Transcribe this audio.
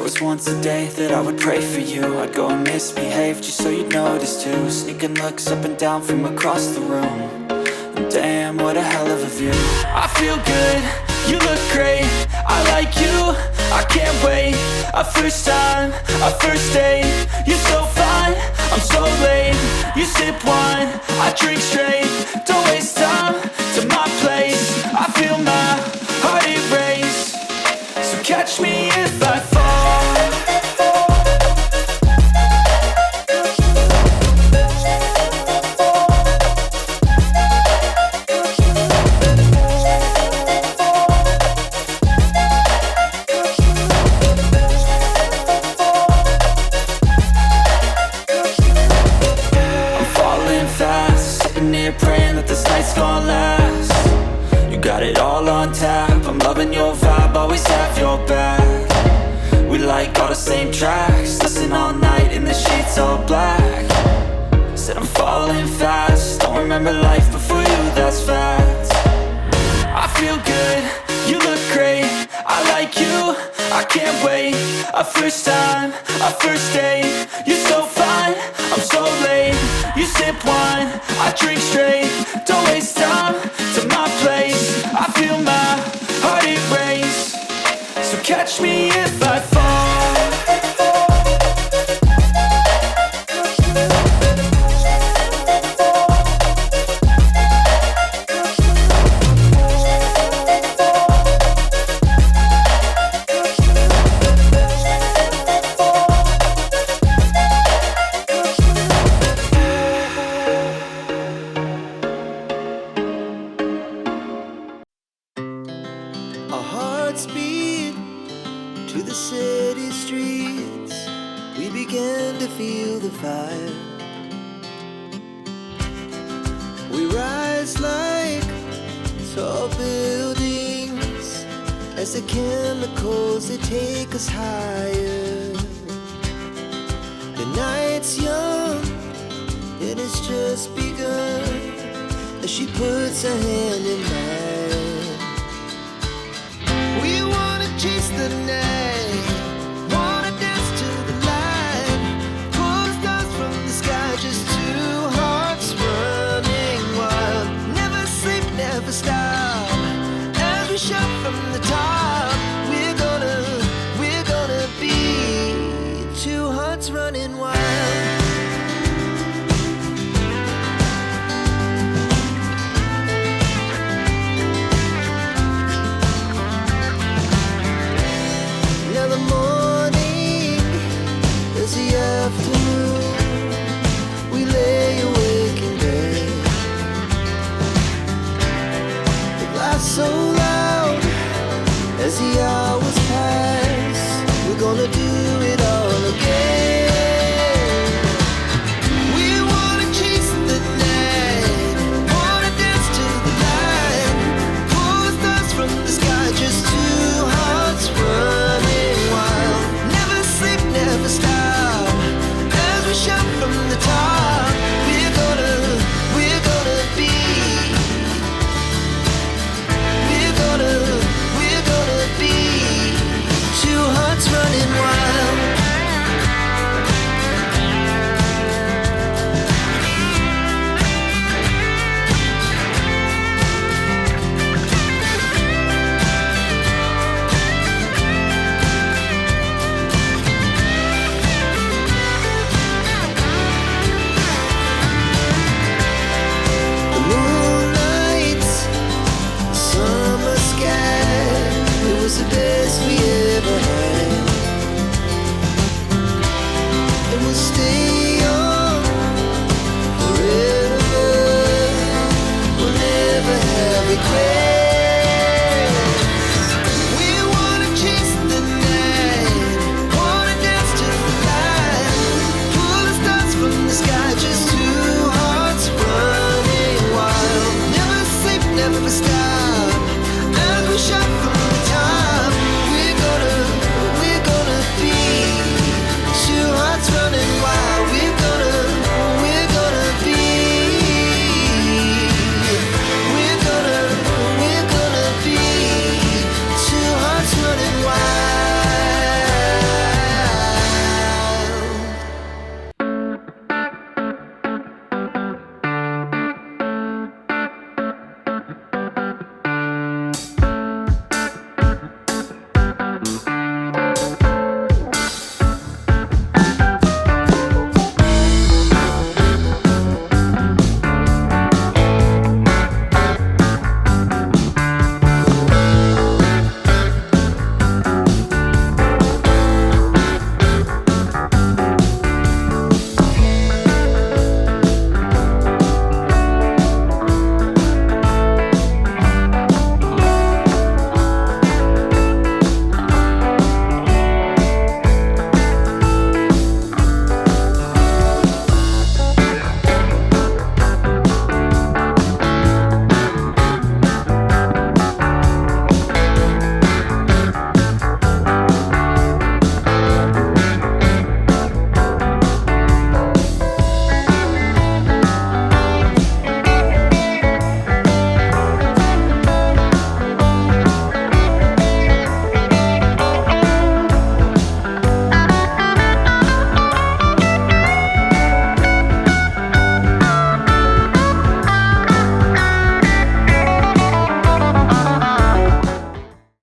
was once a day that I would pray for you. I'd go and misbehave just so you'd notice too. Sneaking looks up and down from across the room. And damn, what a hell of a view. I feel good, you look great, I like you, I can't wait. A first time, a first date, you're so fine, I'm so late. You sip wine, I drink straight. Don't waste time to my place. I feel my heart erase. So catch me if I fall. Praying that this night's gonna last. You got it all on tap, I'm loving your vibe, always have your back. We like all the same tracks, listen all night in the sheets all black. Said I'm falling fast, don't remember life before you, that's fact. I feel good, you look great, I like you, I can't wait. A first time, a first date, you're so fine, I'm so late. You sip wine, I drink straight. Don't waste time to my place. I feel my heart erase. So catch me if I fall. Our hearts beat to the city streets. We began to feel the fire. We rise like tall buildings as the chemicals, they take us higher. The night's young and it's just begun as she puts her hand in mine. We wanna chase the night, wanna dance to the light, pull the stars from the sky, just two hearts running wild. Never sleep, never stop, as we shout from the top. We're gonna be two hearts running wild. The morning is the afternoon. We lay awake in bed. The laugh so loud as the hours pass. We're gonna do it all again. We wanna chase the night, wanna dance to the light, pull the stars from the sky, just two hearts running. Never stop, as we shout from the top. We're gonna be, we're gonna be two hearts running wild. It was the best we